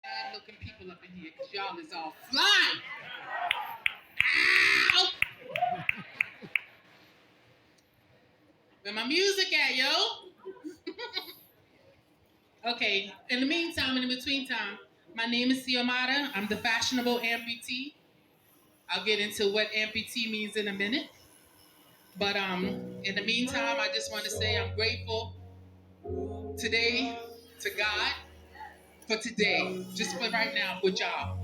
Bad looking people up in here because y'all is all fly. Ow! Where my music at, yo? Okay, in the meantime, in the between time, my name is Siomata. I'm the Fashionable Amputee. I'll get into what amputee means in a minute. But in the meantime, I just want to say I'm grateful today to God for today, just for right now with y'all.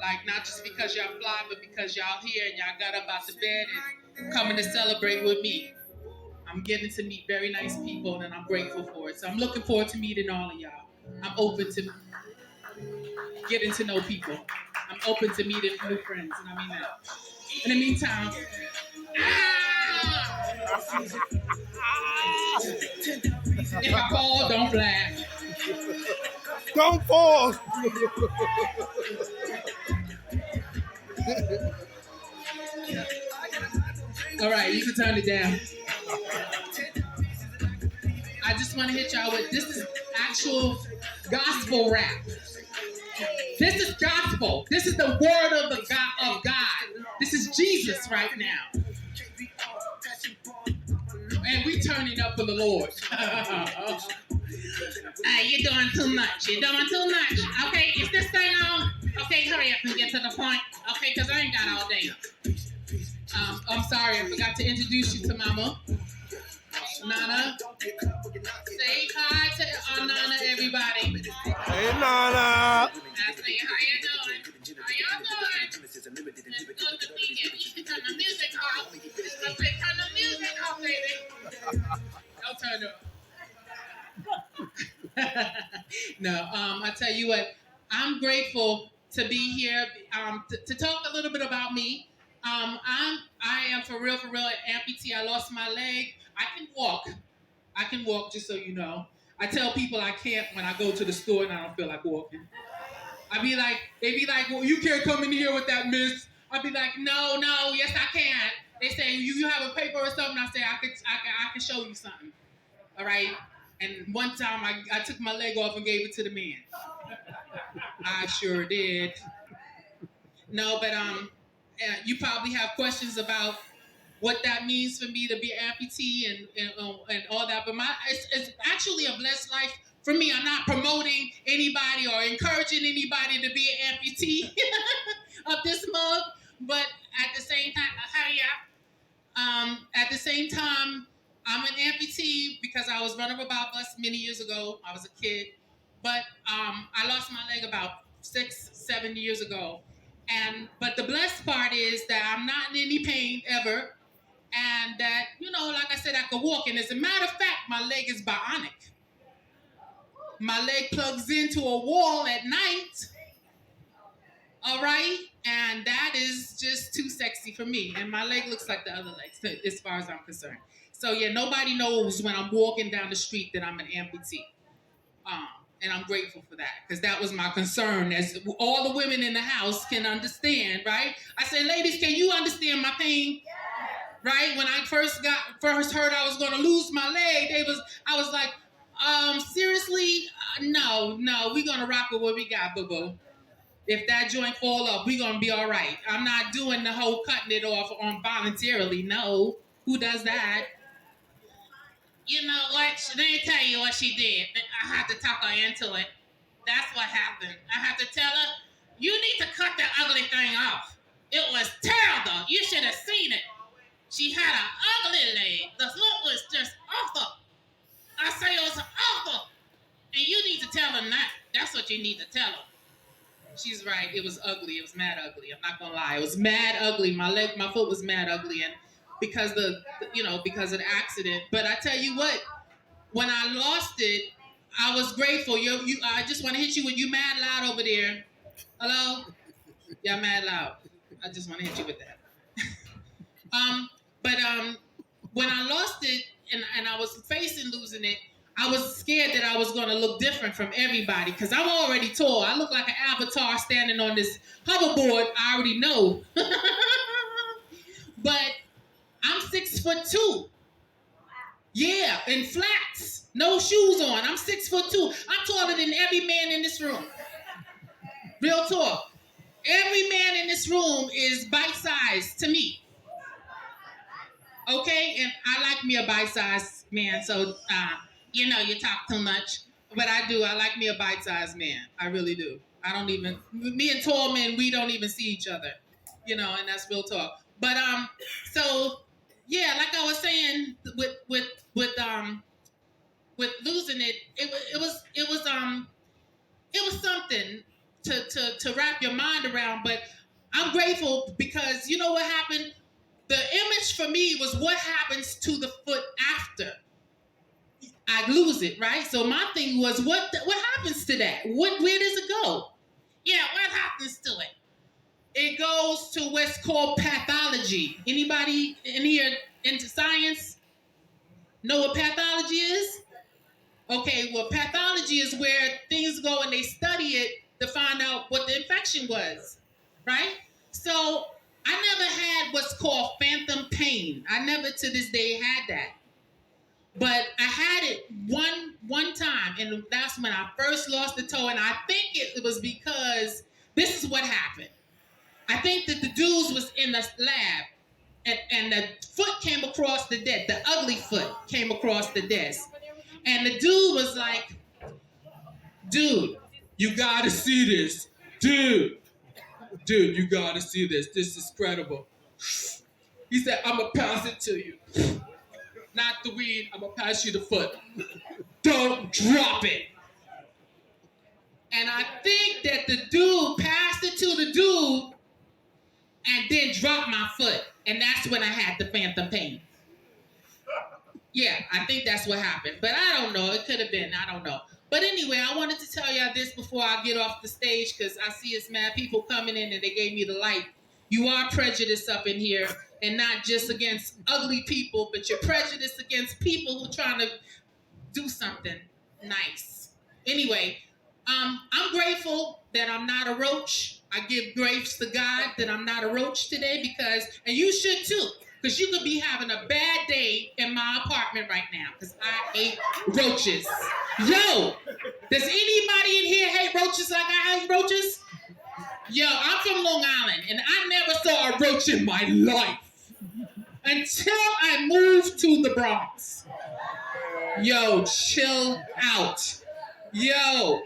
Like, not just because y'all fly, but because y'all here and y'all got up out the bed and coming to celebrate with me. I'm getting to meet very nice people and I'm grateful for it. So I'm looking forward to meeting all of y'all. I'm open to getting to know people. I'm open to meeting new friends, and I mean that. In the meantime, if I fall, don't laugh. Don't fall. All right, you can turn it down. I just want to hit y'all with this is actual gospel rap. This is gospel. This is the word of the God of God. This is Jesus right now. And we turning up for the Lord. You're doing too much. You're doing too much. Okay, is this thing on? Okay, hurry up and get to the point. Okay, because I ain't got all day. I'm sorry, I forgot to introduce you to Mama. Nana. Say hi to Nana, everybody. Hey, Nana. I say, how you doing? How y'all doing? It's good to be here. You should turn the music off. I say, turn the music off, baby. Don't turn it off. No, I tell you what, I'm grateful to be here to talk a little bit about me. I am for real an amputee. I lost my leg. I can walk, just so you know. I tell people I can't when I go to the store and I don't feel like walking. They be like, well, you can't come in here with that, miss. I'd be like, no, yes I can. They say, you have a paper or something? I say, I can show you something. All right? And one time I took my leg off and gave it to the man. I sure did. No, but you probably have questions about what that means for me to be an amputee and all that. But it's actually a blessed life for me. I'm not promoting anybody or encouraging anybody to be an amputee of this mug. But at the same time, at the same time, I'm an amputee because I was running about bus many years ago. I was a kid. But I lost my leg about 6-7 years ago. But the blessed part is that I'm not in any pain ever. And that, like I said, I could walk. And as a matter of fact, my leg is bionic. My leg plugs into a wall at night. All right? And that is just too sexy for me. And my leg looks like the other legs, as far as I'm concerned. So, yeah, nobody knows when I'm walking down the street that I'm an amputee. And I'm grateful for that, because that was my concern, as all the women in the house can understand, right? I said, ladies, can you understand my pain? Right? When I first heard I was going to lose my leg, I was like, seriously? No, we're going to rock with what we got, boo-boo. If that joint fall off, we're going to be all right. I'm not doing the whole cutting it off on voluntarily. No. Who does that? You know what? Let me tell you what she did. I had to talk her into it. That's what happened. I had to tell her, you need to cut that ugly thing off. It was terrible. You should have seen it. She had an ugly leg. The look was just awful. I say it was awful. And you need to tell her that. That's what you need to tell her. She's right. It was ugly. It was mad ugly. I'm not gonna lie. It was mad ugly. My foot was mad ugly, and because of the accident. But I tell you what, when I lost it, I was grateful. I just want to hit you with you mad loud over there. Hello? Yeah, mad loud. I just want to hit you with that. But when I lost it and I was facing losing it, I was scared that I was going to look different from everybody, because I'm already tall. I look like an avatar standing on this hoverboard. I already know. But I'm 6'2". Yeah, in flats, no shoes on. I'm 6'2". I'm taller than every man in this room. Real talk. Every man in this room is bite-sized to me. Okay? And I like me a bite-sized man, so, you talk too much. But I do. I like me a bite-sized man. I really do. Me and tall men, we don't even see each other. And that's real talk. But, so, yeah, like I was saying, with losing it, it was something to wrap your mind around. But I'm grateful because you know what happened? The image for me was what happens to the foot after I lose it, right? So my thing was what happens to that? Where does it go? Yeah, what happens to it? It goes to what's called pathology. Anybody in here into science know what pathology is? Okay, well, pathology is where things go and they study it to find out what the infection was, right? So I never had what's called phantom pain. I never to this day had that. But I had it one time, and that's when I first lost the toe, and I think it was because this is what happened. I think that the dudes was in the lab, and the foot came across the desk. The ugly foot came across the desk. And the dude was like, dude, you gotta see this. Dude, you gotta see this. This is credible. He said, I'm gonna pass it to you. Not the weed, I'm gonna pass you the foot. Don't drop it. And I think that the dude passed it to the dude and then dropped my foot. And that's when I had the phantom pain. Yeah, I think that's what happened. But I don't know. It could have been. I don't know. But anyway, I wanted to tell y'all this before I get off the stage because I see it's mad people coming in and they gave me the light. You are prejudiced up in here, and not just against ugly people, but you're prejudiced against people who are trying to do something nice. Anyway, I'm grateful that I'm not a roach. I give grace to God that I'm not a roach today and you should too. Because you could be having a bad day in my apartment right now. Because I hate roaches. Yo, does anybody in here hate roaches like I hate roaches? Yo, I'm from Long Island. And I never saw a roach in my life. Until I moved to the Bronx. Yo, chill out. Yo.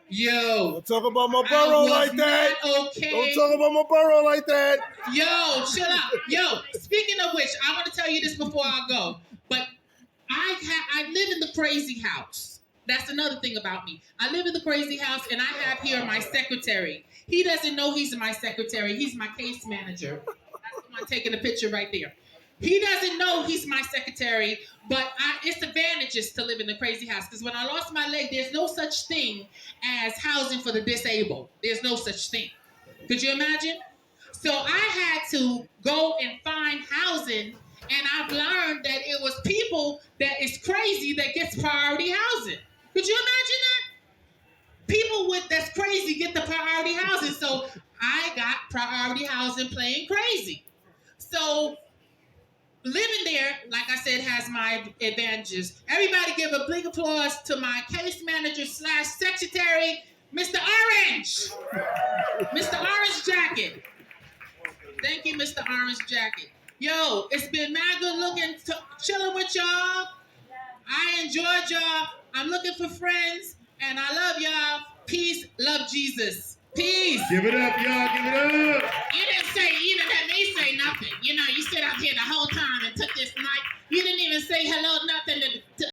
Don't talk about my borough like that. Okay. Don't talk about my borough like that. Yo, chill out. Yo, speaking of which, I want to tell you this before I go. But I live in the crazy house. That's another thing about me. I live in the crazy house, and I have here my secretary. He doesn't know he's my secretary. He's my case manager. That's the one taking the picture right there. He doesn't know he's my secretary, but it's advantageous to live in the crazy house. Because when I lost my leg, there's no such thing as housing for the disabled. There's no such thing. Could you imagine? So I had to go and find housing, and I've learned that it was people that is crazy that gets priority housing. Could you imagine that? People that's crazy get the priority housing. So I got priority housing playing crazy. So living there, like I said, has my advantages. Everybody give a big applause to my case manager / secretary, Mr. Orange. Mr. Orange Jacket. Thank you, Mr. Orange Jacket. Yo, it's been mad good looking, chilling with y'all. I enjoyed y'all. I'm looking for friends, and I love y'all. Peace, love Jesus. Peace. Give it up, y'all. Give it up. You didn't let me say nothing. You sit out here the whole time and took this mic. You didn't even say hello, nothing.